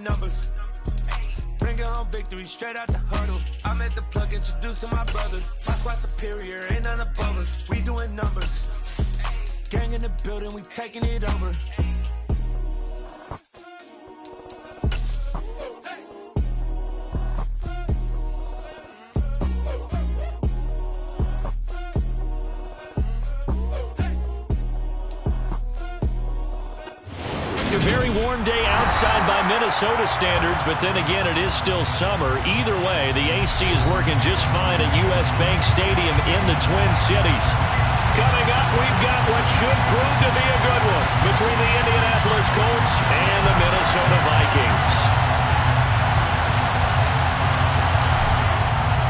doing numbers. Bringing home victory straight out the huddle. I'm at the plug, introduced to my brothers. My squad superior, ain't none above us. We doing numbers. Gang in the building, we taking it over. A very warm day outside by Minnesota standards, but then again, it is still summer. Either way, the AC is working just fine at US Bank Stadium in the Twin Cities. Coming up, we've got what should prove to be a good one between the Indianapolis Colts and the Minnesota Vikings.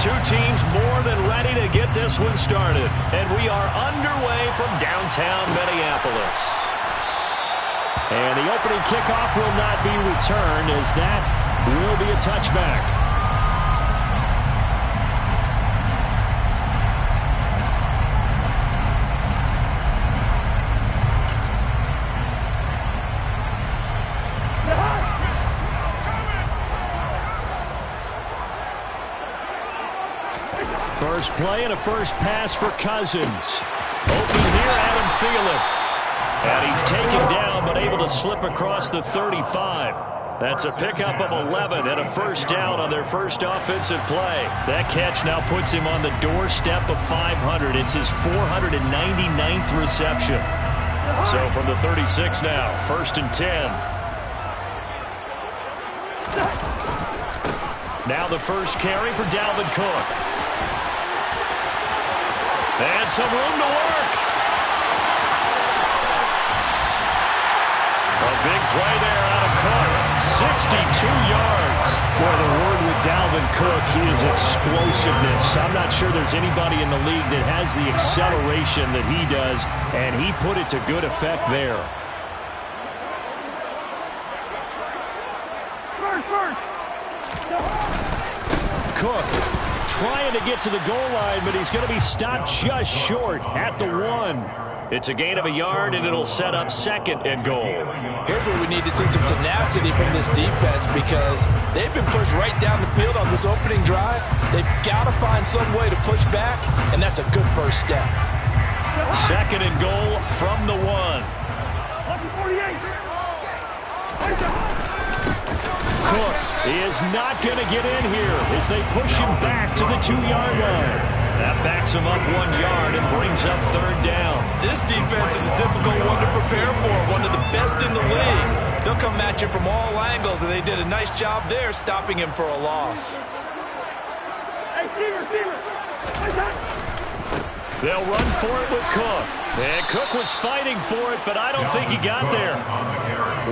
Two teams more than ready to get this one started, and we are underway from downtown Minneapolis. And the opening kickoff will not be returned, as that will be a touchback. First play and a first pass for Cousins. Open here, Adam Thielen. And he's taken down, but able to slip across the 35. That's a pickup of 11 and a first down on their first offensive play. That catch now puts him on the doorstep of 500. It's his 499th reception. So from the 36 now, 1st and 10. Now the first carry for Dalvin Cook. And some room to work. A big play there out of Cook. 62 yards. Boy, the word with Dalvin Cook, he is explosiveness. I'm not sure there's anybody in the league that has the acceleration that he does, and he put it to good effect there. Cook trying to get to the goal line, but he's going to be stopped just short at the 1. It's a gain of a yard, and it'll set up 2nd and goal. Here's where we need to see some tenacity from this defense, because they've been pushed right down the field on this opening drive. They've got to find some way to push back, and that's a good first step. 2nd and goal from the 1. Cook is not going to get in here as they push him back to the 2-yard line. That backs him up 1 yard and brings up 3rd down. This defense is a difficult one to prepare for, one of the best in the league. They'll come at you from all angles, and they did a nice job there stopping him for a loss. They'll run for it with Cook. And Cook was fighting for it, but I don't think he got there.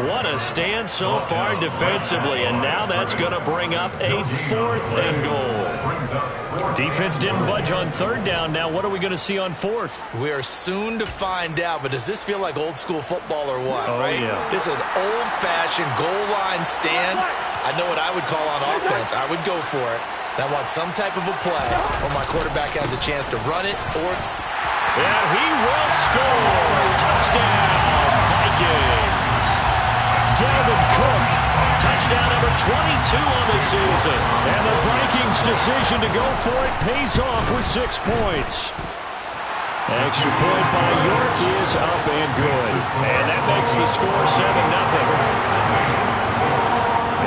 What a stand so far defensively, and now that's going to bring up a 4th and goal. Defense didn't budge on 3rd down. Now what are we going to see on 4th? We are soon to find out, but does this feel like old school football or what, right? Yeah. This is an old-fashioned goal line stand. I know what I would call on offense. I would go for it. I want some type of a play where my quarterback has a chance to run it or... And he will score. Touchdown, Vikings. Dalvin Cook, touchdown number 22 on the season. And the Vikings' decision to go for it pays off with 6 points. Extra point by York is up and good. And that makes the score 7-0.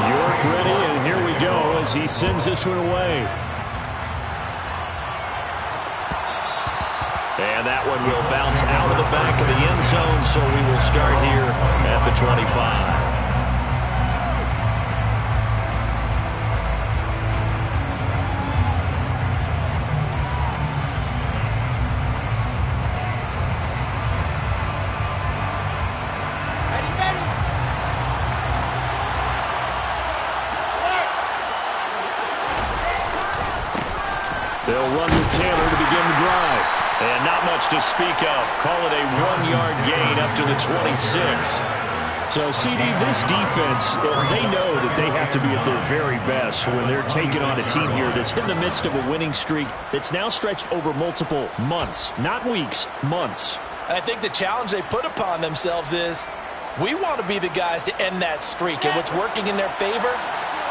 York ready, and here we go as he sends this one away. And that one will bounce out of the back of the end zone, so we will start here at the 25. They'll run with Taylor to begin the drive. And not much to speak of. Call it a 1-yard gain up to the 26. So, CD, this defense, they know that they have to be at their very best when they're taking on a team here that's in the midst of a winning streak that's now stretched over multiple months. Not weeks, months. I think the challenge they put upon themselves is We want to be the guys to end that streak, and what's working in their favor,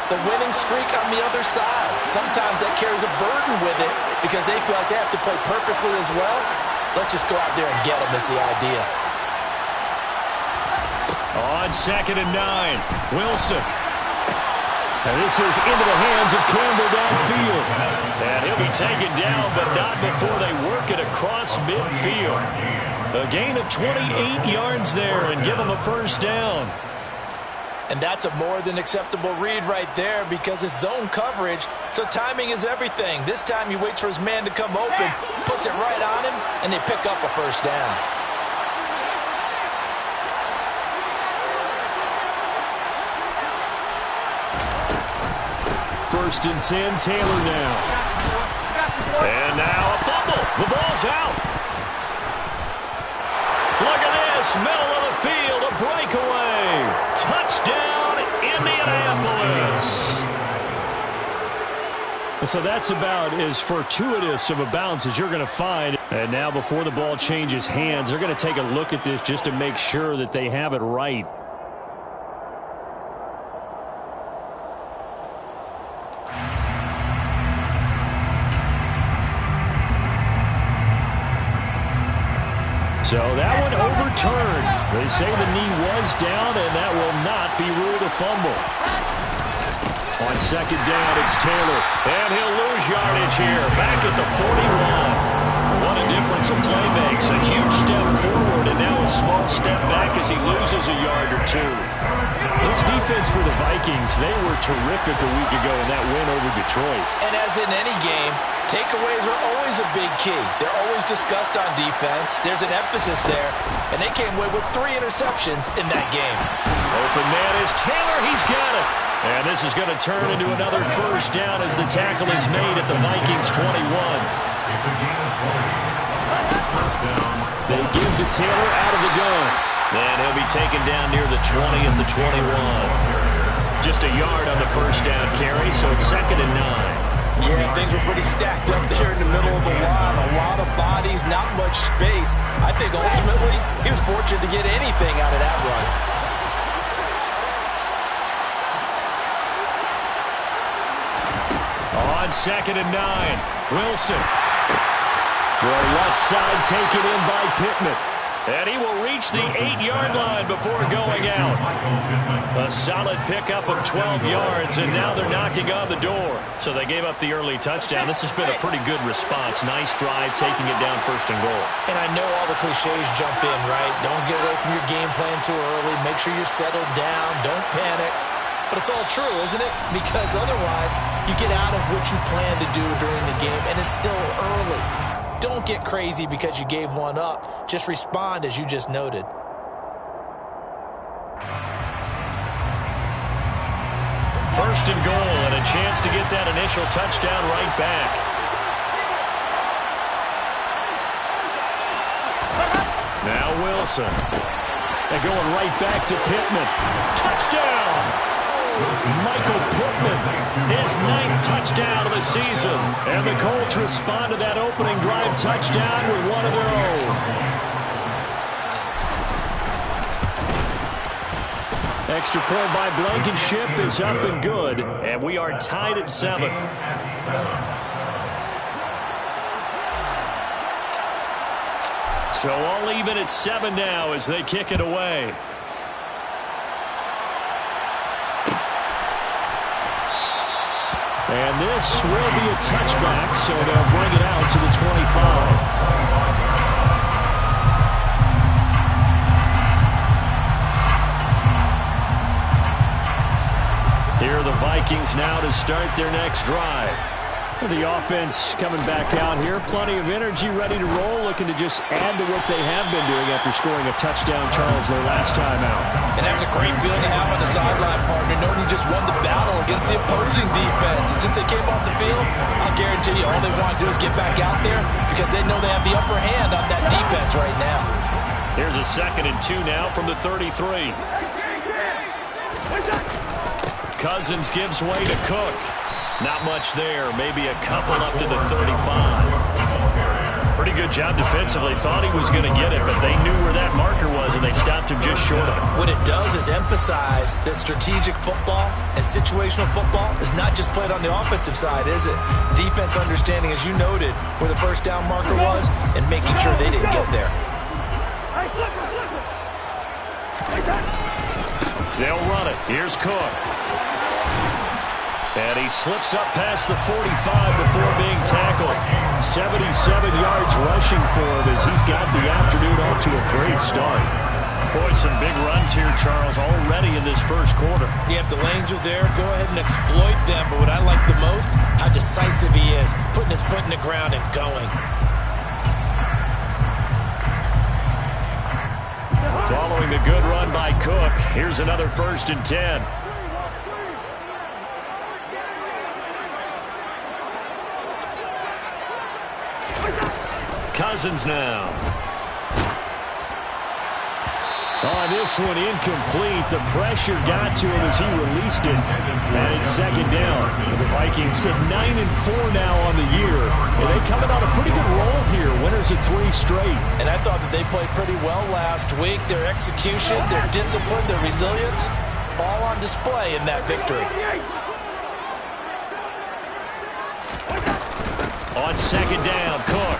the winning streak on the other side. Sometimes that carries a burden with it because they feel like they have to play perfectly as well. Let's just go out there and get them is the idea. On 2nd and 9, Wilson. And this is into the hands of Campbell downfield. And he'll be taken down, but not before they work it across midfield. A gain of 28 yards there and give him a first down. And that's a more than acceptable read right there because it's zone coverage, so timing is everything. This time he waits for his man to come open, puts it right on him, and they pick up a first down. First and 10, Taylor now. And now a fumble. The ball's out. Look at this, middle of the field, a breakaway. Touchdown, Indianapolis. So that's about as fortuitous of a bounce as you're going to find. And now before the ball changes hands, they're going to take a look at this just to make sure that they have it right. So that one overturned. They say the knee was down, and that will not be ruled a fumble. On 2nd down, it's Taylor. And he'll lose yardage here. Back at the 41. What a difference a play makes. A huge step forward, and now a small step back as he loses a yard or two. This defense for the Vikings, they were terrific a week ago in that win over Detroit. And as in any game, takeaways are always a big key. They're always discussed on defense. There's an emphasis there, and they came away with 3 interceptions in that game. Open man is Taylor. He's got it. And this is going to turn into another first down as the tackle is made at the Vikings 21. They give to Taylor out of the gun. And he'll be taken down near the 20 at the 21. Just a yard on the first down carry, so it's 2nd and 9. Yeah, things were pretty stacked up there in the middle of the line. A lot of bodies, not much space. I think ultimately he was fortunate to get anything out of that run. On 2nd and 9, Wilson. To the left side, taken in by Pittman. And he will reach the 8-yard line before going out. A solid pickup of 12 yards, and now they're knocking on the door. So they gave up the early touchdown. This has been a pretty good response. Nice drive, taking it down 1st and goal. And I know all the cliches jump in, right? Don't get away from your game plan too early. Make sure you're settled down. Don't panic. But it's all true, isn't it? Because otherwise, you get out of what you plan to do during the game, and it's still early. Don't get crazy because you gave one up. Just respond as you just noted. First and goal, and a chance to get that initial touchdown right back. Now Wilson. They're going right back to Pittman. Touchdown! Michael Pittman, his 9th touchdown of the season. And the Colts respond to that opening drive touchdown with one of their own. Extra point by Blankenship is up and good. And we are tied at 7. So all even at 7 now as they kick it away. And this will be a touchback, so they'll bring it out to the 25. Here are the Vikings now to start their next drive. The offense coming back out here. Plenty of energy, ready to roll, looking to just add to what they have been doing after scoring a touchdown, Charles, their last time out. And that's a great feeling to have on the sideline, partner, knowing you just won the battle against the opposing defense. And since they came off the field, I'll guarantee you all they want to do is get back out there because they know they have the upper hand on that defense right now. Here's a 2nd and 2 now from the 33. Cousins gives way to Cook. Not much there, maybe a couple up to the 35. Pretty good job defensively. Thought he was going to get it, but they knew where that marker was, and they stopped him just short of it. What it does is emphasize that strategic football and situational football is not just played on the offensive side, is it? Defense understanding, as you noted, where the first down marker was and making sure they didn't get there. They'll run it. Here's Cook. And he slips up past the 45 before being tackled. 77 yards rushing for him as he's got the afternoon off to a great start. Boy, some big runs here, Charles, already in this first quarter. Yeah, if the lanes are there, go ahead and exploit them. But what I like the most, how decisive he is, putting his foot in the ground and going. Following the good run by Cook, here's another 1st and 10. Cousins now. On this one, incomplete. The pressure got to him as he released it. And it's 2nd down. The Vikings sit 9-4 now on the year. And they coming on a pretty good roll here. Winners of 3 straight. And I thought that they played pretty well last week. Their execution, their discipline, their resilience, all on display in that victory. On 2nd down, Cook.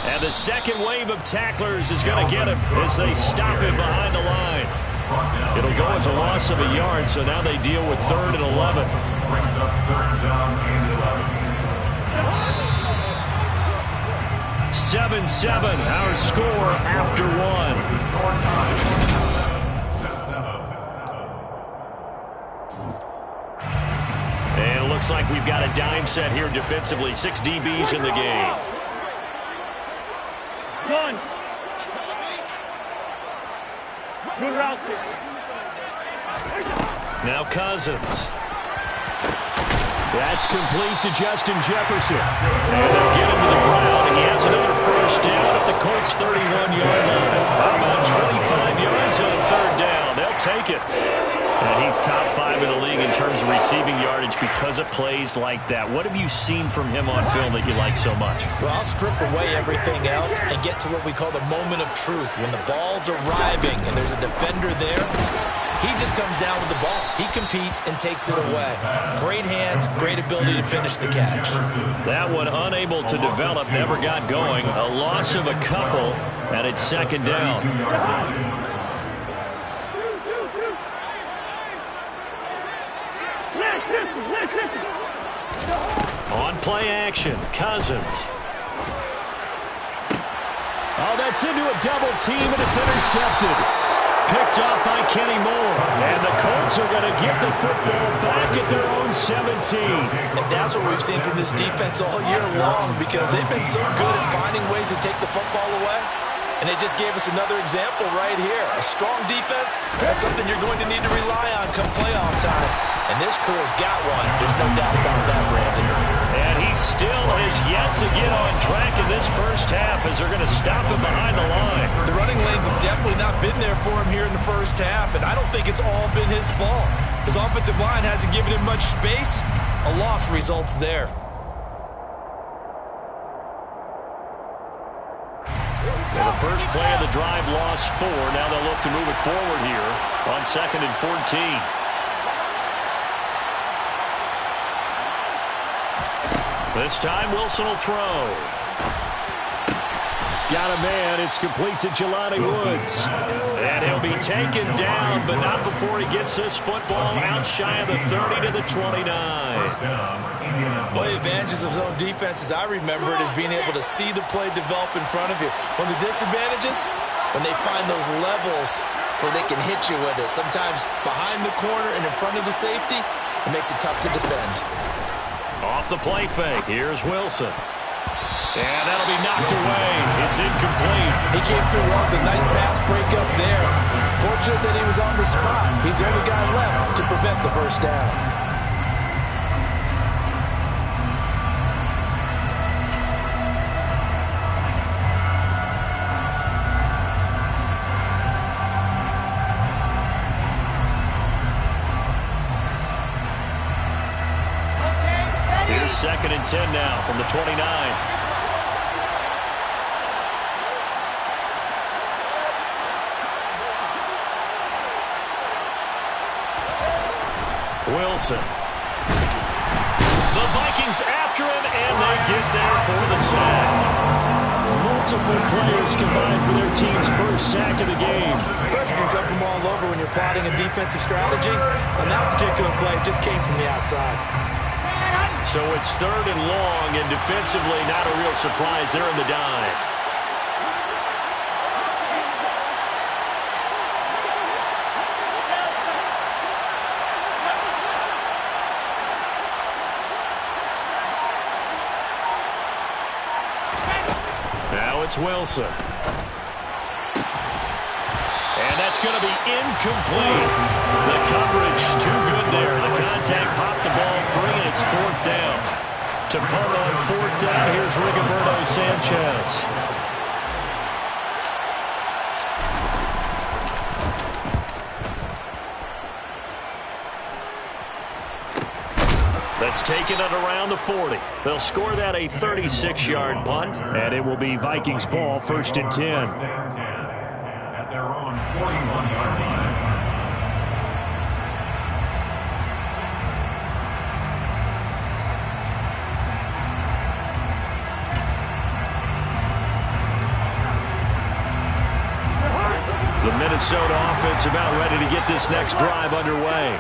And the second wave of tacklers is going to get him as they stop him behind the line. It'll go as a loss of a yard, so now they deal with 3rd and 11. Brings up 3rd down and 11. 7-7, our score after 1. And it looks like we've got a dime set here defensively. 6 DBs in the game. One. Good route. Now Cousins. That's complete to Justin Jefferson. And they'll get him to the ground. He has another 1st down at the Colts' 31-yard line. About 25 yards on 3rd down. They'll take it. And he's top 5 in the league in terms of receiving yardage because of plays like that. What have you seen from him on film that you like so much? Well, I'll strip away everything else and get to what we call the moment of truth. When the ball's arriving and there's a defender there, he just comes down with the ball. He competes and takes it away. Great hands, great ability to finish the catch. That one unable to develop, never got going. A loss of a couple, and it's 2nd down. On play action, Cousins. Oh, that's into a double team, and it's intercepted. Picked off by Kenny Moore. And the Colts are going to get the football back at their own 17. And that's what we've seen from this defense all year long, because they've been so good at finding ways to take the football away. And they just gave us another example right here. A strong defense, that's something you're going to need to rely on come playoff time. And this crew has got one. There's no doubt about that, Brandon. And he still has yet to get on track in this first half as they're going to stop him behind the line. The running lanes have definitely not been there for him here in the first half, and I don't think it's all been his fault. His offensive line hasn't given him much space. A loss results there. Well, the first play of the drive lost 4. Now they'll look to move it forward here on 2nd and 14. This time, Wilson will throw. Got a man. It's complete to Jelani Woods. And he'll be taken down, but not before he gets this football out shy of the 30 to the 29. One of the advantages of zone defense, as I remember it, is being able to see the play develop in front of you. One of the disadvantages, when they find those levels where they can hit you with it. Sometimes behind the corner and in front of the safety, it makes it tough to defend. Off the play fake, here's Wilson. And that'll be knocked away. It's incomplete. He came through with a nice pass breakup there. Fortunate that he was on the spot. He's the only guy left to prevent the first down. 2nd and 10 now from the 29. Wilson. The Vikings after him, and they get there for the sack. Multiple players combined for their team's first sack of the game. Pressure can jump them all over when you're plotting a defensive strategy. On that particular play, it just came from the outside. So it's 3rd and long, and defensively not a real surprise. They're in the dime. Now it's Wilson. And that's going to be incomplete. The coverage too good there. The contact popped the ball free, and it's 4th down. To punt on 4th down, here's Rigoberto Sanchez. That's taken it around the 40. They'll score that a 36-yard punt, and it will be Vikings ball, 1st and 10. At their own 41-yard line. The Minnesota offense about ready to get this next drive underway.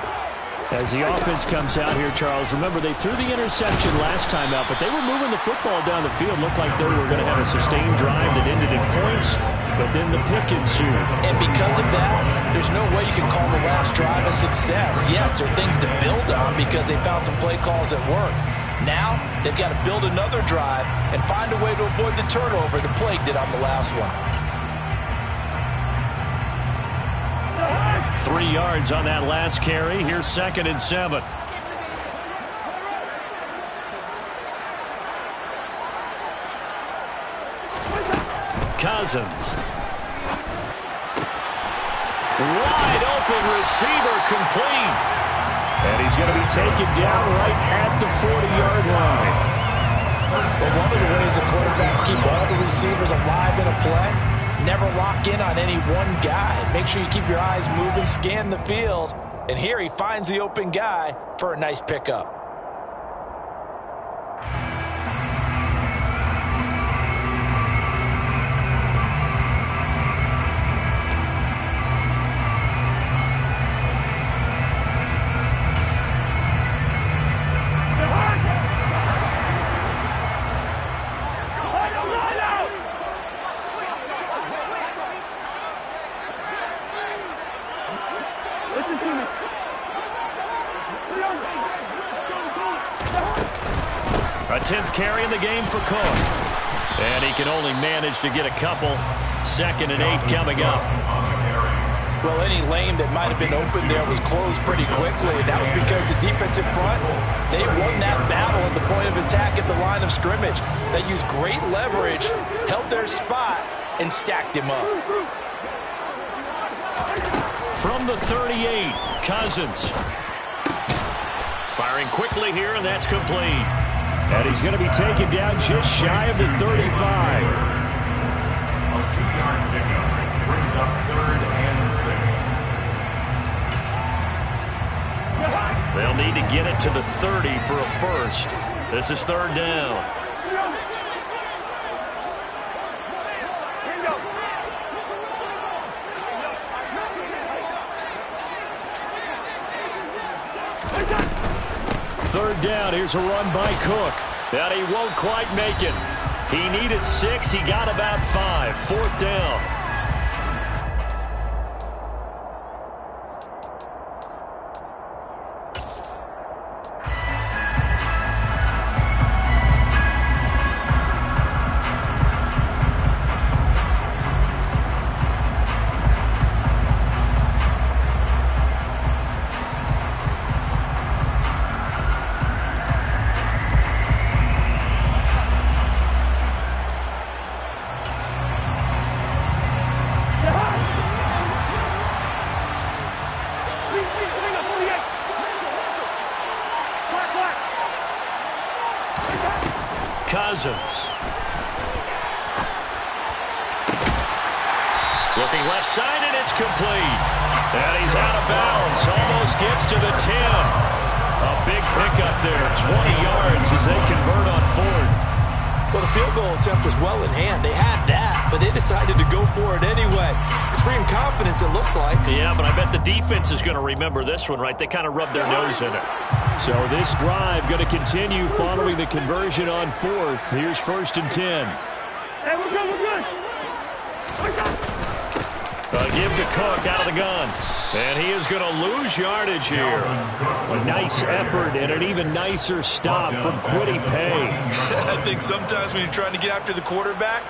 As the offense comes out here, Charles, remember they threw the interception last time out, but they were moving the football down the field. Looked like they were going to have a sustained drive that ended in points, but then the pick ensued. And because of that, there's no way you can call the last drive a success. Yes, there are things to build on because they found some play calls that work. Now, they've got to build another drive and find a way to avoid the turnover the plague did on the last one. 3 yards on that last carry. Here's 2nd and 7. Cousins. Wide open receiver complete. And he's going to be taken down right at the 40-yard line. But one of the ways the quarterbacks keep all the receivers alive in a play, never lock in on any one guy. Make sure you keep your eyes moving, scan the field. And here he finds the open guy for a nice pickup. A 10th carry in the game for Cook. And he can only manage to get a couple. 2nd and 8 coming up. Well, any lane that might have been open there was closed pretty quickly, and that was because the defensive front, they won that battle at the point of attack at the line of scrimmage. They used great leverage, held their spot, and stacked him up. From the 38, Cousins. Firing quickly here, and that's complete. And he's going to be taken down just shy of the 35. A 2-yard pickup brings up 3rd and 6. They'll need to get it to the 30 for a first. This is 3rd down. Third down, here's a run by Cook. And he won't quite make it. He needed 6, he got about 5. 4th down. Cousins. Looking left side, and it's complete. And he's out of bounds. Almost gets to the 10. A big pickup there, 20 yards as they convert on fourth. Well, the field goal attempt was well in hand. They had that, but they decided to go for it anyway. Extreme confidence, it looks like. Yeah, but I bet the defense is going to remember this one, right? They kind of rubbed their nose in it. So this drive going to continue following the conversion on fourth. Here's 1st and 10. Hey, we're good, we're good. Give to Cook out of the gun. And he is going to lose yardage here. A nice effort and an even nicer stop from Kwity Paye. I think sometimes when you're trying to get after the quarterback,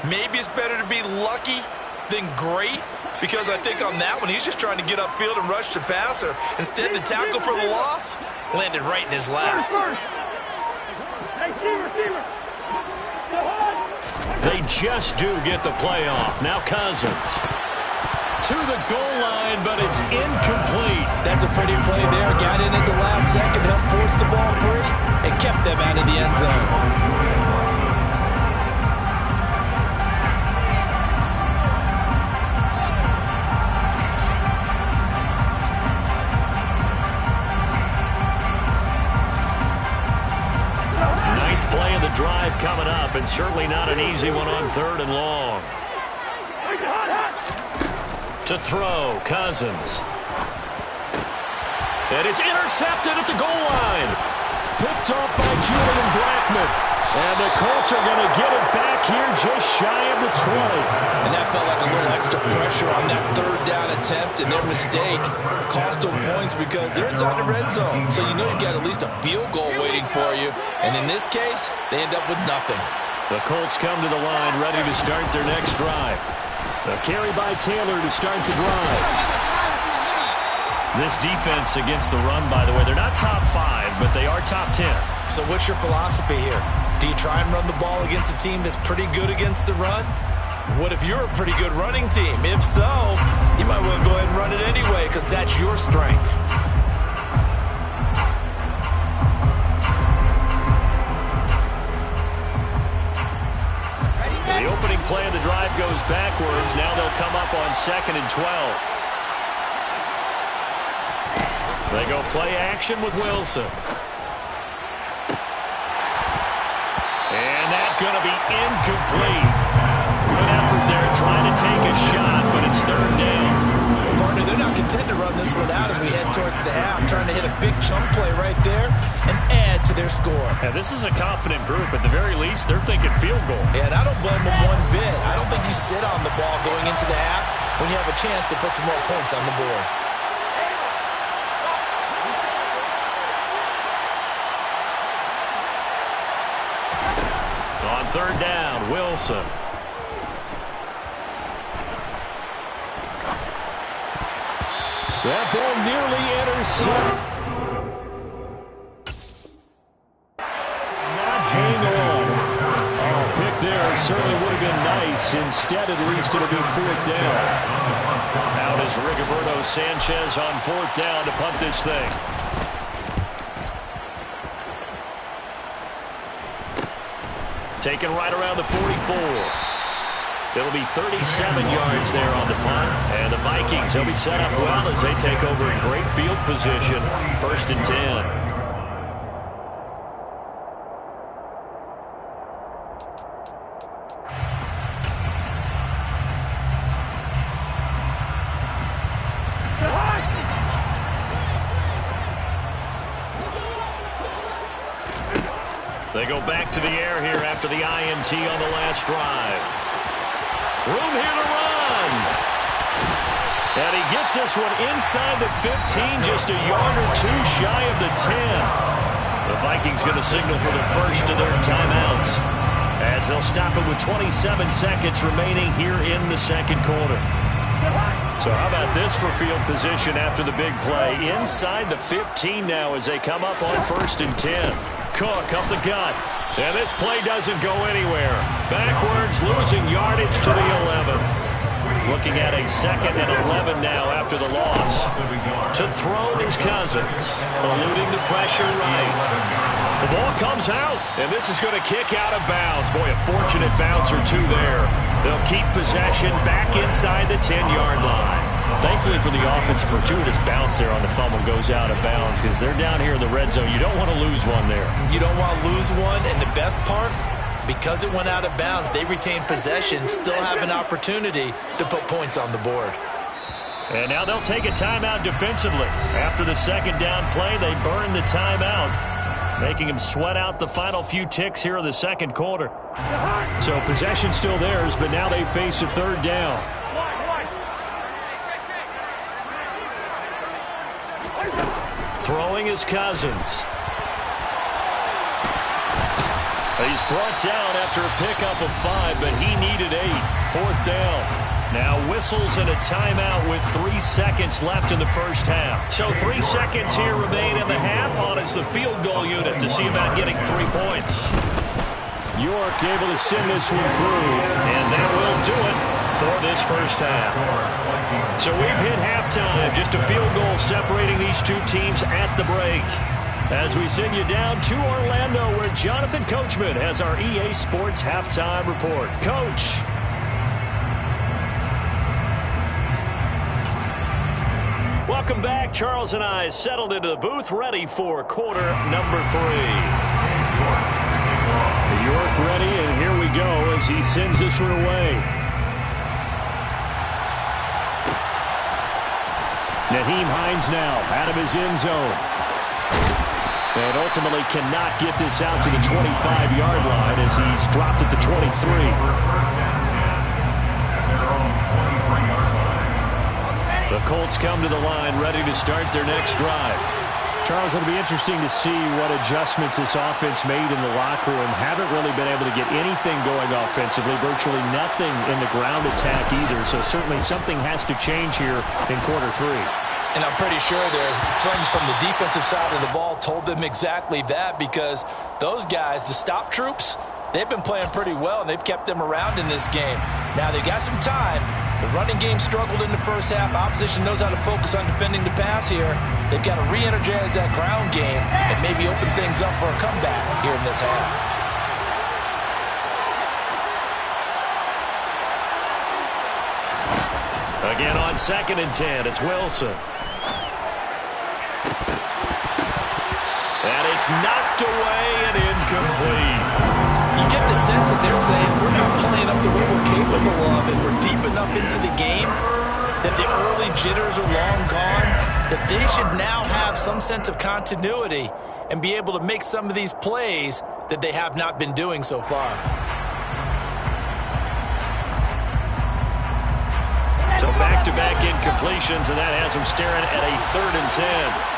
maybe it's better to be lucky than great, because I think on that one, he's just trying to get upfield and rush the passer. Instead, the tackle for the loss landed right in his lap. Hey, Stever. They just do get the playoff. Now Cousins to the goal line, but it's incomplete. That's a pretty play there. Got in at the last second, helped force the ball free, and kept them out of the end zone. Ninth play of the drive coming up, and certainly not an easy one on 3rd and long. To throw, Cousins. And it's intercepted at the goal line. Picked off by Julian Blackmon. And the Colts are going to get it back here just shy of the 20. And that felt like a little extra pressure on that 3rd down attempt, and their mistake cost them points because they're inside the red zone. So you know you've got at least a field goal waiting for you. And in this case, they end up with nothing. The Colts come to the line ready to start their next drive. A carry by Taylor to start the drive. This defense against the run, by the way, they're not top 5, but they are top 10. So what's your philosophy here? Do you try and run the ball against a team that's pretty good against the run? What if you're a pretty good running team? If so, you might want to go ahead and run it anyway because that's your strength. The opening play of the drive goes backwards. Now they'll come up on 2nd and 12. They go play action with Wilson. And that's going to be incomplete. Good effort there trying to take a shot, but it's 3rd down. Partner, they're not content to run this one out as we head towards the half, trying to hit a big chunk play right there and add to their score. Yeah, this is a confident group. At the very least, they're thinking field goal. Yeah, and I don't blame them one bit. I don't think you sit on the ball going into the half when you have a chance to put some more points on the board. On 3rd down, Wilson. That ball nearly intercepted. Not hang on. Oh, pick there certainly would have been nice. Instead, at least it'll be 4th down. Out is Rigoberto Sanchez on 4th down to punt this thing. Taken right around the 44. It'll be 37 yards there on the punt. And the Vikings, they'll be set up well as they take over in great field position. 1st and 10. They go back to the air here after the INT on the last drive. Room here to run. And he gets this one inside the 15, just a yard or two shy of the 10. The Vikings going to signal for the first of their timeouts as they'll stop it with 27 seconds remaining here in the 2nd quarter. So how about this for field position after the big play? Inside the 15 now as they come up on 1st and 10. Cook up the gut. And this play doesn't go anywhere. Backwards, losing yardage to the 11. Looking at a 2nd and 11 now after the loss. To throw is Cousins. Eluding the pressure right. The ball comes out, and this is going to kick out of bounds. Boy, a fortunate bounce or two there. They'll keep possession back inside the 10-yard line. Thankfully for the offense, a fortuitous bounce there on the fumble goes out of bounds because they're down here in the red zone. You don't want to lose one there. You don't want to lose one, and the best part, because it went out of bounds, they retain possession, still have an opportunity to put points on the board. And now they'll take a timeout defensively. After the 2nd down play, they burn the timeout, making them sweat out the final few ticks here in the 2nd quarter. So possession still theirs, but now they face a 3rd down. Throwing is Cousins. He's brought down after a pickup of 5, but he needed 8. 4th down. Now whistles and a timeout with 3 seconds left in the first half. So 3 seconds here remain in the half on as the field goal unit to see about getting 3 points. York able to send this one through, and that will do it for this first half. So we've hit halftime, just a field goal separating these two teams at the break. As we send you down to Orlando, where Jonathan Coachman has our EA Sports halftime report. Coach. Welcome back. Charles and I settled into the booth, ready for quarter number 3. York ready, and here we go as he sends this one away. Nyheim Hines now out of his end zone. And ultimately cannot get this out to the 25-yard line as he's dropped at the 23. The Colts come to the line ready to start their next drive. Charles, it'll be interesting to see what adjustments this offense made in the locker room. Haven't really been able to get anything going offensively, virtually nothing in the ground attack either. So certainly something has to change here in quarter 3. And I'm pretty sure their friends from the defensive side of the ball told them exactly that, because those guys, the stop troops, they've been playing pretty well, and they've kept them around in this game. Now, they got some time. The running game struggled in the first half. Opposition knows how to focus on defending the pass here. They've got to re-energize that ground game and maybe open things up for a comeback here in this half. Again on 2nd and 10, it's Wilson. And it's knocked away and incomplete. You get the sense that they're saying we're not playing up to what we're capable of, and we're deep enough into the game that the early jitters are long gone, that they should now have some sense of continuity and be able to make some of these plays that they have not been doing so far. So back-to-back incompletions, and that has them staring at a 3rd and 10.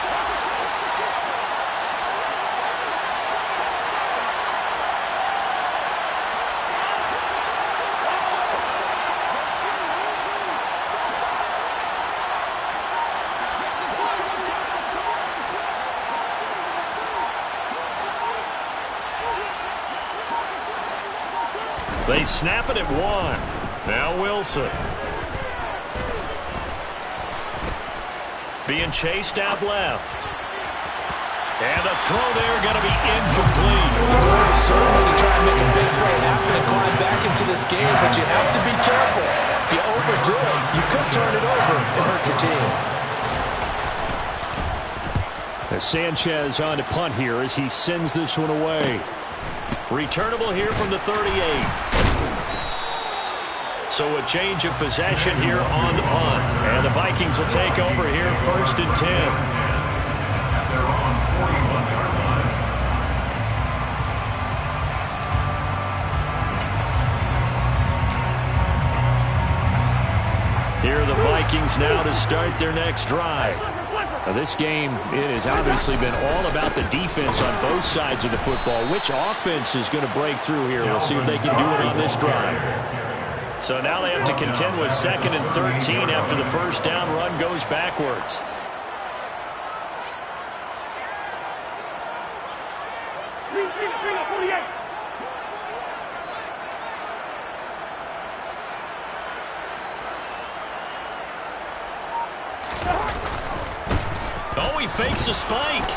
They snap it at 1. Now Wilson. Being chased out left. And a throw there going to be incomplete. The goal is certainly to try and make a big play happen and climb back into this game, but you have to be careful. If you overdo it, you could turn it over and hurt your team. As Sanchez on to punt here as he sends this one away. Returnable here from the 38. So a change of possession here on the punt. And the Vikings will take over here 1st and 10. They're on 41-yard line. Here are the Vikings now to start their next drive. Now this game, it has obviously been all about the defense on both sides of the football. Which offense is going to break through here? We'll see if they can do it on this drive. So now they have to contend with 2nd and 13 after the first down run goes backwards. Oh, he fakes a spike.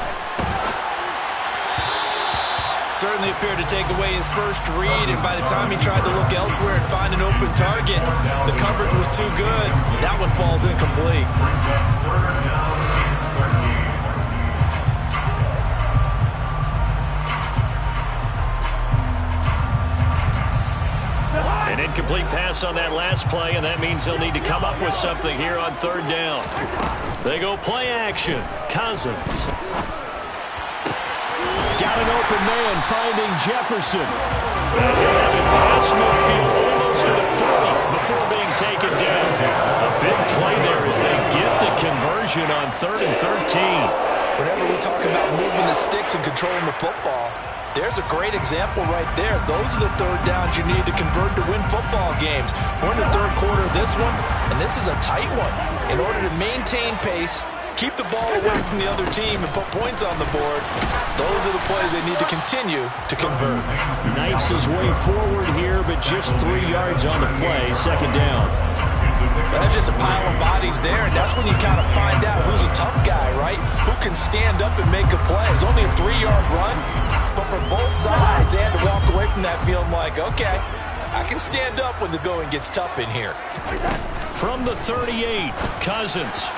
Certainly appeared to take away his first read, and by the time he tried to look elsewhere and find an open target, the coverage was too good. That one falls incomplete. An incomplete pass on that last play, and that means they'll need to come up with something here on third down. They go play action. Cousins. Got an open man, finding Jefferson. And he'll have it past midfield, almost to the 40 before being taken down. A big play there as they get the conversion on 3rd and 13. Whenever we talk about moving the sticks and controlling the football, there's a great example right there. Those are the third downs you need to convert to win football games. We're in the third quarter of this one, and this is a tight one. In order to maintain pace, keep the ball away from the other team, and put points on the board, those are the plays they need to continue to convert. Knifes his way forward here, but just 3 yards on the play. Second down. That's just a pile of bodies there, and that's when you kind of find out who's a tough guy, right? Who can stand up and make a play. It's only a 3-yard run, but for both sides, they had to walk away from that feeling like, okay, I can stand up when the going gets tough in here. From the 38, Cousins.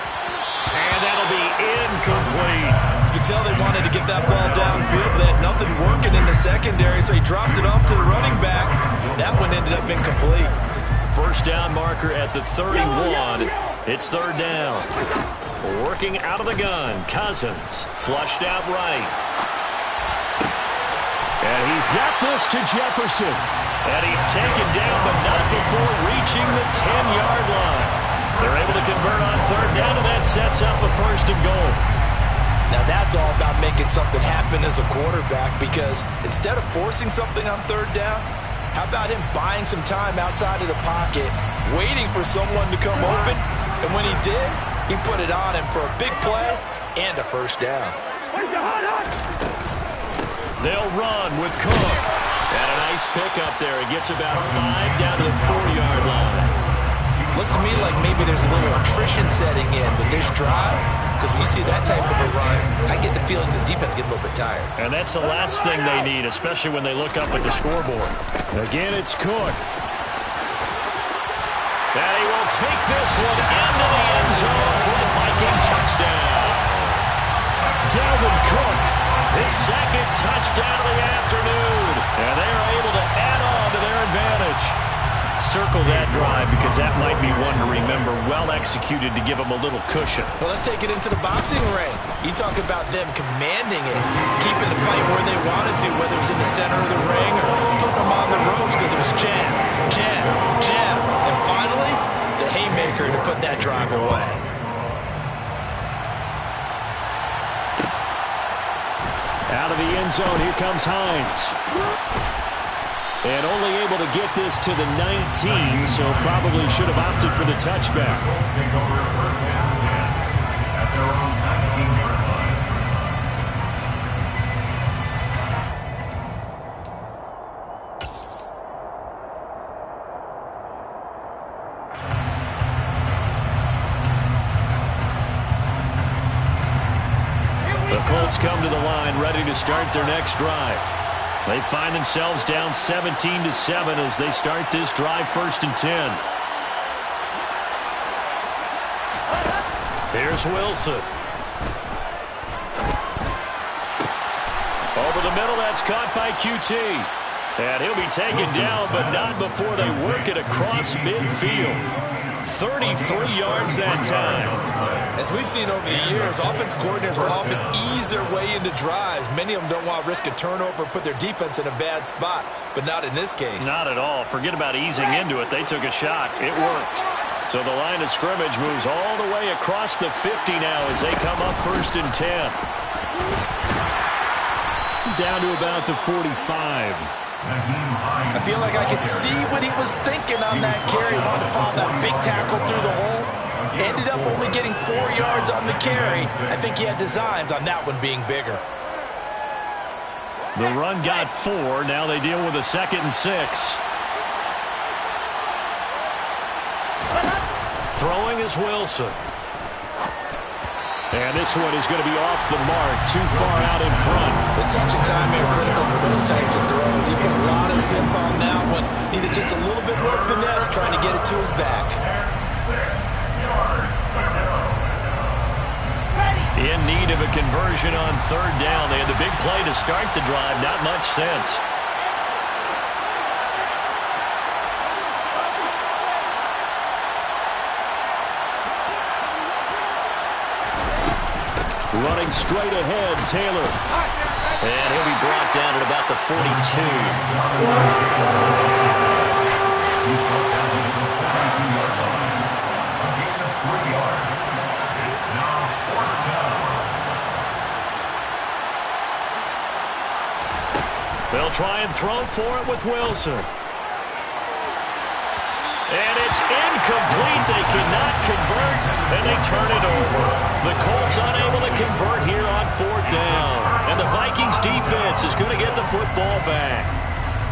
And that'll be incomplete. You could tell they wanted to get that ball downfield. They had nothing working in the secondary, so he dropped it off to the running back. That one ended up incomplete. First down marker at the 31. It's third down. Working out of the gun. Cousins flushed out right. And he's got this to Jefferson. And he's taken down, but not before reaching the 10-yard line. They're able to convert on third down, and that sets up a 1st and goal. Now that's all about making something happen as a quarterback, because instead of forcing something on third down, how about him buying some time outside of the pocket, waiting for someone to come open, and when he did, he put it on him for a big play and a first down. They'll run with Cook. And a nice pickup there. He gets about 5 down to the 4-yard line. Looks to me like maybe there's a little attrition setting in with this drive, because when you see that type of a run, I get the feeling the defense getting a little bit tired. And that's the last thing they need, especially when they look up at the scoreboard. Again, it's Cook. And he will take this one into the end zone for a Viking touchdown. Dalvin Cook, his 2nd touchdown of the afternoon. And they are able to add on to their advantage. Circle that drive, because that might be one to remember. Well executed to give them a little cushion. Well, let's take it into the boxing ring. You talk about them commanding it, keeping the fight where they wanted to, whether it was in the center of the ring or putting them on the ropes, because it was jab, jab, jab. And finally, the haymaker to put that drive away. Out of the end zone, here comes Hines. And only able to get this to the 19, so probably should have opted for the touchback. Take over 1st and 10 at their own 19-yard line. The Colts come to the line, ready to start their next drive. They find themselves down 17-7 as they start this drive, 1st and 10. Here's Wilson. Over the middle, that's caught by QT. And he'll be taken down, but not before they work it across midfield. 33 yards that time. As we've seen over the years, offense coordinators will often ease their way into drives. Many of them don't want to risk a turnover or put their defense in a bad spot, but not in this case. Not at all. Forget about easing into it. They took a shot. It worked. So the line of scrimmage moves all the way across the 50 now as they come up 1st and 10. Down to about the 45. I feel like I could see what he was thinking on that carry. Wanted to follow that big tackle through the hole. Ended up only getting 4 yards on the carry. I think he had designs on that one being bigger. The run got 4. Now they deal with a 2nd and 6. Throwing is Wilson. And this one is going to be off the mark, too far out in front. The touch and timing are critical for those types of throws. He put a lot of zip on that one. Needed just a little bit more finesse trying to get it to his back. 6 yards to go. In need of a conversion on third down. They had the big play to start the drive. Not much sense. Running straight ahead, Taylor. And he'll be brought down at about the 42. They'll try and throw for it with Wilson. And it's incomplete. They cannot convert, and they turn it over. The Colts unable to convert here on fourth down. And the Vikings defense is going to get the football back.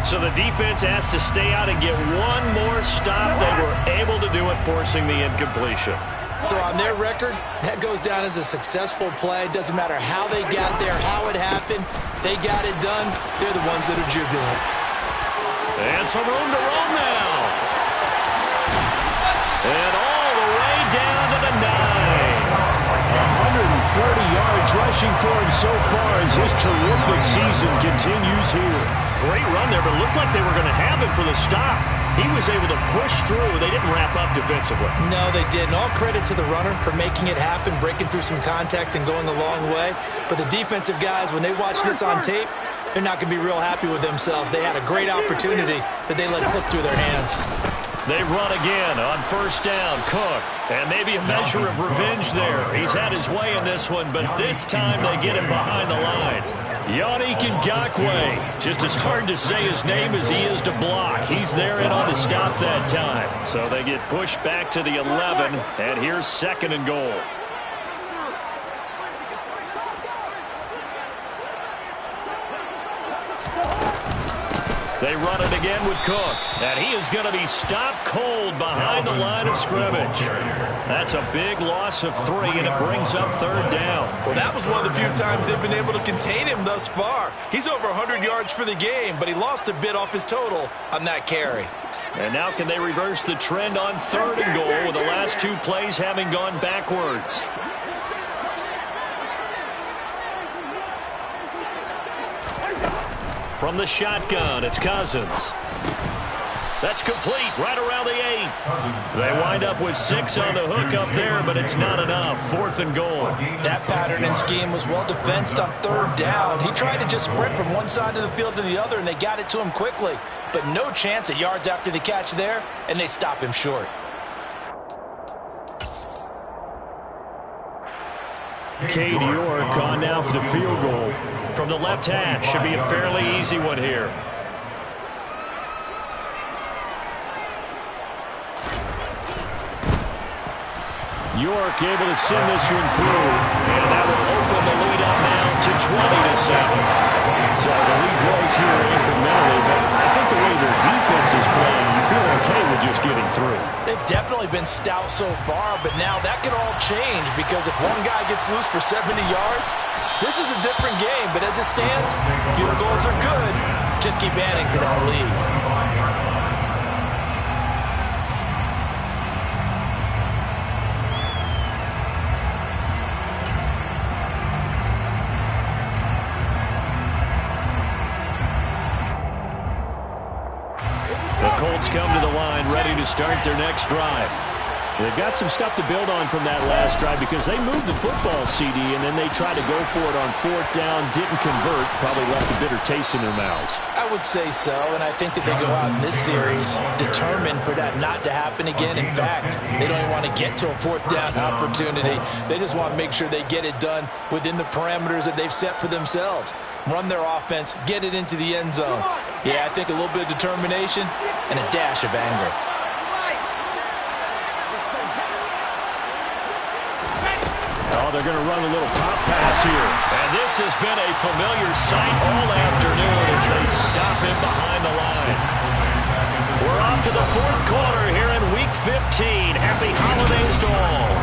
So the defense has to stay out and get one more stop. They were able to do it, forcing the incompletion. So on their record, that goes down as a successful play. Doesn't matter how they got there, how it happened. They got it done. They're the ones that are jubilant. And some room to roam now. And all the way down to the 9. 140 yards rushing for him so far as his terrific season continues here. Great run there, but it looked like they were going to have him for the stop. He was able to push through. They didn't wrap up defensively. No, they didn't. All credit to the runner for making it happen, breaking through some contact and going a long way. But the defensive guys, when they watch this on tape, they're not going to be real happy with themselves. They had a great opportunity that they let slip through their hands. They run again on first down. Cook. And maybe a measure of revenge there. He's had his way in this one, but this time they get him behind the line. Yannick Ngakoue. Just as hard to say his name as he is to block. He's there and on the stop that time. So they get pushed back to the 11, and here's second and goal. They run it again with Cook, and he is going to be stopped cold behind the line of scrimmage. That's a big loss of 3, and it brings up third down. Well, that was one of the few times they've been able to contain him thus far. He's over 100 yards for the game, but he lost a bit off his total on that carry. And now can they reverse the trend on third and goal with the last 2 plays having gone backwards? From the shotgun, it's Cousins. That's complete, right around the 8. They wind up with 6 on the hook up there, but it's not enough. Fourth and goal. That pattern and scheme was well defensed on third down. He tried to just sprint from one side of the field to the other, and they got it to him quickly. But no chance at yards after the catch there, and they stop him short. Cade York on now for the field goal. From the left hash, should be a fairly easy one here. York able to send this one through. And that will open the lead up now to 20-7. So the lead grows here incrementally, but I think the way their defense is playing, you feel okay with just getting through. They've definitely been stout so far, but now that could all change because if one guy gets loose for 70 yards, this is a different game. But as it stands, field goals are good. Just keep adding to that lead. The Colts come to the line, ready to start their next drive. They've got some stuff to build on from that last drive because they moved the football, CD, and then they tried to go for it on fourth down, didn't convert, probably left a bitter taste in their mouths. I would say so, and I think that they go out in this series determined for that not to happen again. In fact, they don't even want to get to a fourth down opportunity. They just want to make sure they get it done within the parameters that they've set for themselves. Run their offense, get it into the end zone. Yeah, I think a little bit of determination and a dash of anger. Oh, they're going to run a little pop pass here. And this has been a familiar sight all afternoon as they stop him behind the line. We're off to the fourth quarter here in Week 15. Happy holidays to all.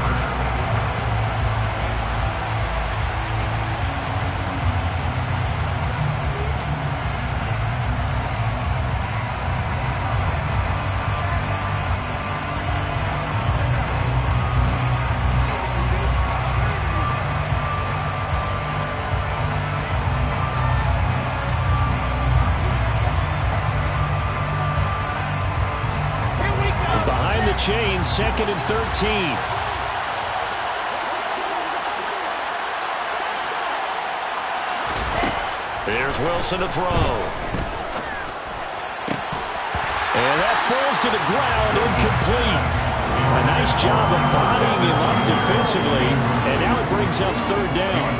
on 2nd and 13. Here's Wilson to throw. And that falls to the ground, incomplete. A nice job of bodying him up defensively, and now it brings up 3rd down.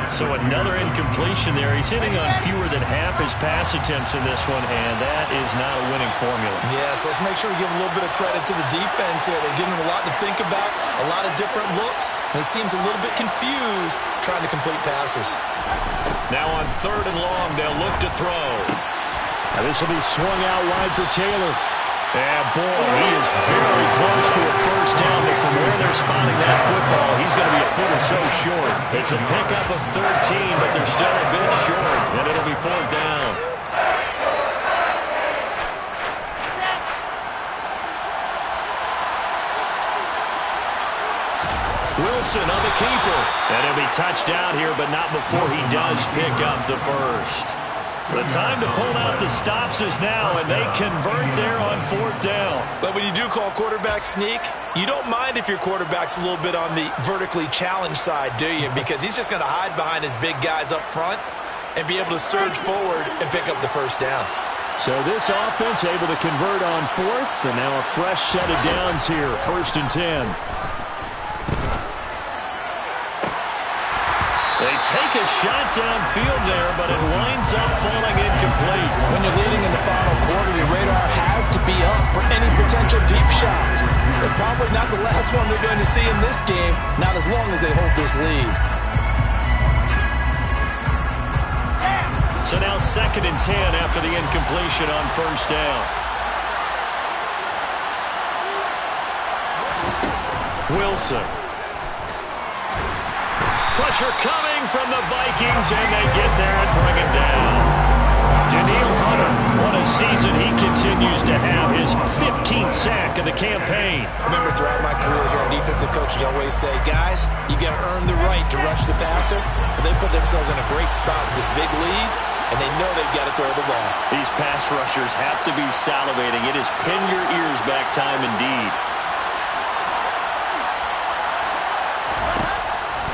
So another incompletion there. He's hitting on fewer than half his pass attempts in this one, and that is not a winning formula. Yeah, so let's make sure we give a little bit of credit to the defense here. They're giving him a lot to think about, a lot of different looks, and he seems a little bit confused trying to complete passes. Now on 3rd and long, they'll look to throw. Now this will be swung out wide for Taylor. And boy, he is very close to a 1st down, but from where they're spotting that football, he's going to be a foot or so short. It's a pickup of 13, but they're still a bit short, and it'll be 4th down. Wilson on the keeper. And he'll be touched out here, but not before he does pick up the 1st. The time to pull out the stops is now, and they convert there on 4th down. But when you do call quarterback sneak, you don't mind if your quarterback's a little bit on the vertically challenged side, do you? Because he's just going to hide behind his big guys up front and be able to surge forward and pick up the 1st down. So this offense able to convert on 4th, and now a fresh set of downs here, 1st and 10. They take a shot downfield there, but it winds up falling incomplete. When you're leading in the final quarter, your radar has to be up for any potential deep shots. It's probably not the last one they're going to see in this game, not as long as they hold this lead. So now 2nd and 10 after the incompletion on 1st down. Wilson. Pressure coming from the Vikings, and they get there and bring him down. Daniil Hunter, what a season he continues to have, his 15th sack of the campaign. I remember throughout my career here in defensive coaches always say, guys, you got to earn the right to rush the passer. But they put themselves in a great spot with this big lead, and they know they've got to throw the ball. These pass rushers have to be salivating. It is pin your ears back time indeed.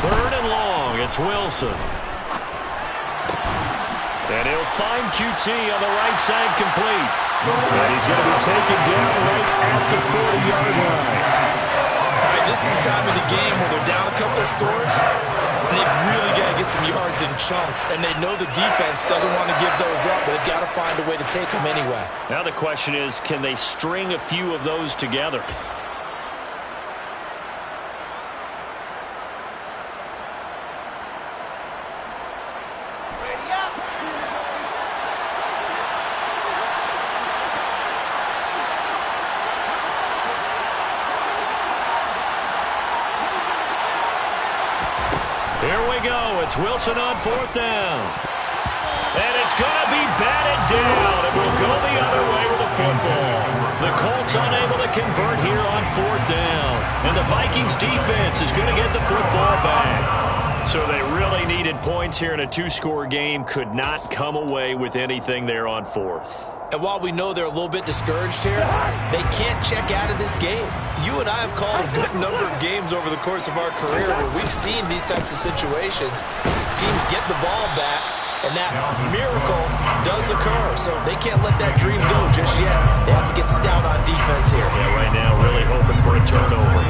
3rd and long, it's Wilson. And he'll find QT on the right side complete. And he's going to be taken down right at the 40-yard line. All right, this is the time of the game where they're down a couple of scores, and they've really got to get some yards in chunks, and they know the defense doesn't want to give those up, but they've got to find a way to take them anyway. Now the question is, can they string a few of those together? Here we go. It's Wilson on 4th down. And it's going to be batted down. It will go the other way with the football. The Colts unable to convert here on 4th down. And the Vikings defense is going to get the football back. So they really needed points here in a 2-score game. Could not come away with anything there on 4th. And while we know they're a little bit discouraged here, they can't check out of this game. You and I have called a good number of games over the course of our career where we've seen these types of situations. Teams get the ball back, and that miracle does occur. So they can't let that dream go just yet. They have to get stout on defense here. Yeah, right now really hoping for a turnover.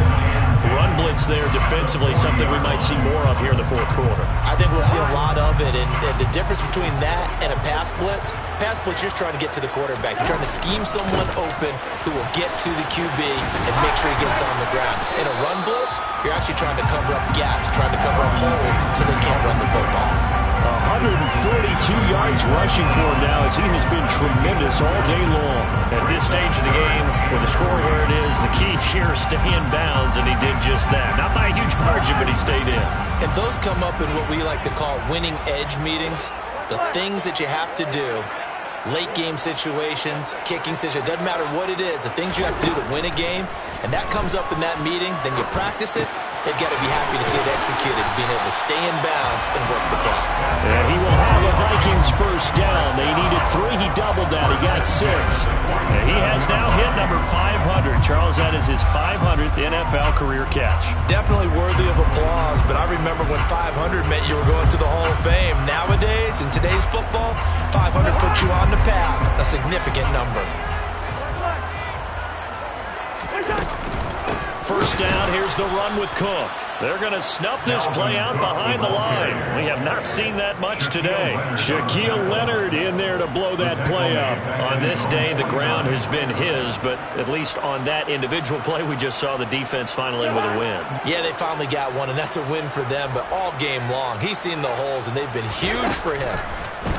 Run blitz there defensively, something we might see more of here in the 4th quarter. I think we'll see a lot of it, and the difference between that and a pass blitz, you're just trying to get to the quarterback. You're trying to scheme someone open who will get to the QB and make sure he gets on the ground. In a run blitz, you're actually trying to cover up gaps, trying to cover up holes so they can't run the football. 142 yards rushing for him now as he has been tremendous all day long. At this stage of the game, with the score where it is, the key here is stay in bounds, and he did just that. Not by a huge margin, but he stayed in. And those come up in what we like to call winning edge meetings. The things that you have to do, late game situations, kicking situations, doesn't matter what it is, the things you have to do to win a game, and that comes up in that meeting, then you practice it, they've got to be happy to see it executed, being able to stay in bounds and work the clock. And he will have a Vikings first down. They needed 3. He doubled that. He got 6. And he has now hit number 500. Charles, that is his 500th NFL career catch. Definitely worthy of applause, but I remember when 500 meant you were going to the Hall of Fame. Nowadays, in today's football, 500 puts you on the path, a significant number. First down, here's the run with Cook. They're going to snuff this play out behind the line. We have not seen that much today. Shaquille Leonard in there to blow that play up. On this day, the ground has been his, but at least on that individual play, we just saw the defense finally with a win. Yeah, they finally got one, and that's a win for them, but all game long, he's seen the holes, and they've been huge for him.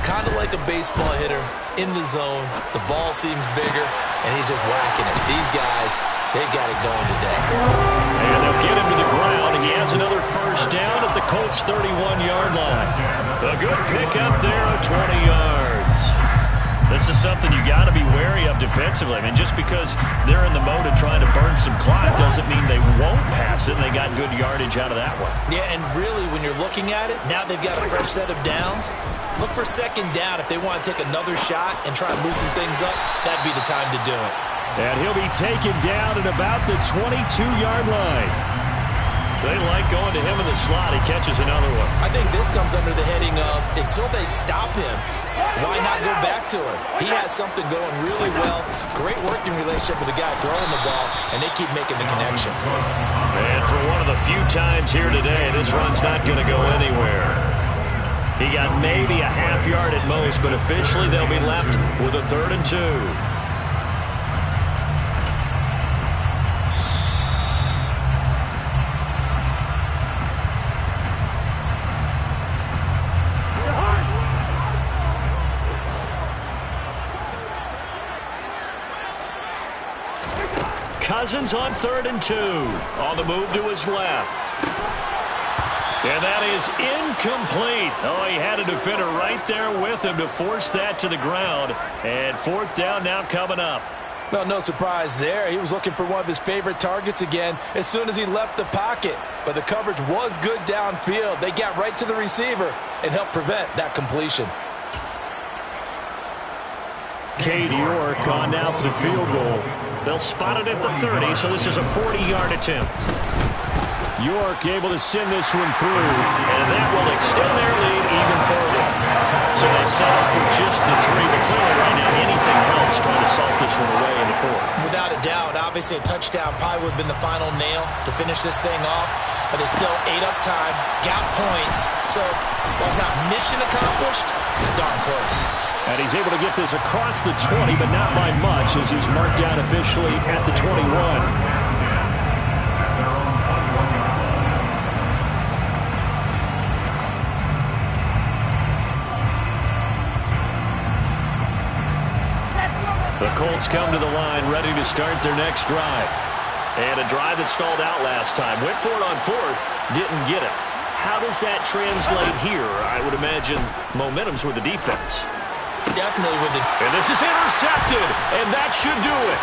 Kind of like a baseball hitter in the zone. The ball seems bigger, and he's just whacking it. These guys, they've got it going today. And they'll get him to the ground. He has another first down at the Colts' 31-yard line. A good pickup there of 20 yards. This is something you got to be wary of defensively. I mean, just because they're in the mode of trying to burn some clock doesn't mean they won't pass it, and they got good yardage out of that one. Yeah, and really, when you're looking at it, now they've got a fresh set of downs. Look for second down. If they want to take another shot and try and loosen things up, that'd be the time to do it. And he'll be taken down at about the 22-yard line. They like going to him in the slot. He catches another one. I think this comes under the heading of, until they stop him, why not go back to him? He has something going really well. Great working relationship with the guy throwing the ball, and they keep making the connection. And for one of the few times here today, this run's not going to go anywhere. He got maybe a half yard at most, but officially they'll be left with a 3rd and 2. Cousins on 3rd and 2. On the move to his left. And that is incomplete. Oh, he had a defender right there with him to force that to the ground. And 4th down now coming up. Well, no surprise there. He was looking for one of his favorite targets again as soon as he left the pocket. But the coverage was good downfield. They got right to the receiver and helped prevent that completion. Cade York on now for the field goal. They'll spot it at the 30, so this is a 40-yard attempt. York able to send this one through, and that will extend their lead even further. So they settle for just the 3, but clearly right now anything helps trying to salt this one away in the 4th. Without a doubt, obviously a touchdown probably would have been the final nail to finish this thing off, but they still ate up time, got points, so while it's not mission accomplished, it's darn close. And he's able to get this across the 20, but not by much, as he's marked down officially at the 21. The Colts come to the line, ready to start their next drive. And a drive that stalled out last time. Went for it on 4th, didn't get it. How does that translate here? I would imagine momentum's with the defense. Definitely with it. And this is intercepted, and that should do it.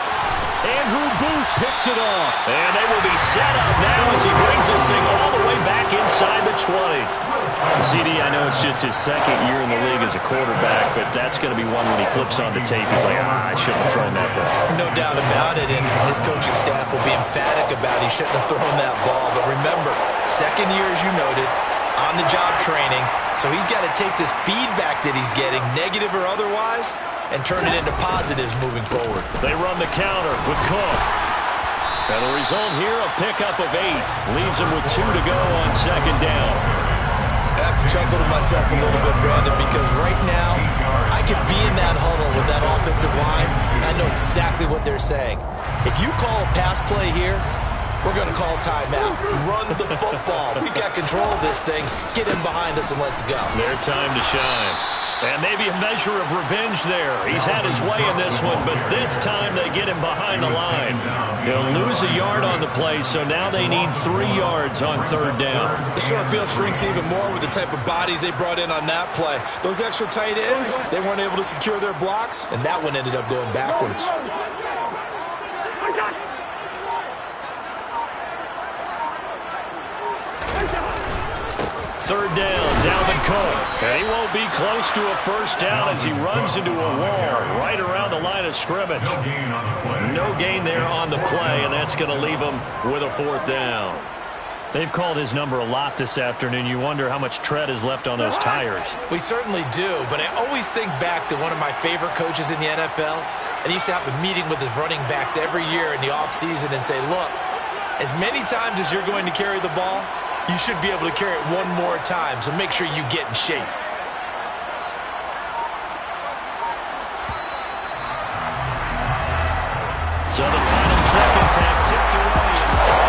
Andrew Booth picks it off. And they will be set up now as he brings this thing all the way back inside the 20. CD, I know it's just his 2nd year in the league as a quarterback, but that's going to be one when he flips on the tape. He's like, I shouldn't have thrown that ball. No doubt about it, and his coaching staff will be emphatic about he shouldn't have thrown that ball. But remember, 2nd year, as you noted, on-the-job training, so he's got to take this feedback that he's getting, negative or otherwise, and turn it into positives moving forward. They run the counter with Cook. And the result here, a pickup of 8. Leaves him with 2 to go on 2nd down. I have to chuckle to myself a little bit, Brandon, because right now I could be in that huddle with that offensive line, and I know exactly what they're saying. If you call a pass play here, we're going to call timeout. Run the football. We got control of this thing. Get him behind us and let's go. Their time to shine. And maybe a measure of revenge there. He's had his way in this one, but this time they get him behind the line. He'll lose a yard on the play, so now they need 3 yards on 3rd down. The short field shrinks even more with the type of bodies they brought in on that play. Those extra tight ends, they weren't able to secure their blocks, and that one ended up going backwards. third down, Dalvin Cook. And he won't be close to a first down as he runs into a wall right around the line of scrimmage. No gain there on the play, and that's going to leave him with a fourth down. They've called his number a lot this afternoon. You wonder how much tread is left on those tires. We certainly do, but I always think back to one of my favorite coaches in the NFL. And he used to have a meeting with his running backs every year in the offseason and say, look, as many times as you're going to carry the ball, you should be able to carry it one more time, so make sure you get in shape. So the final seconds have ticked away.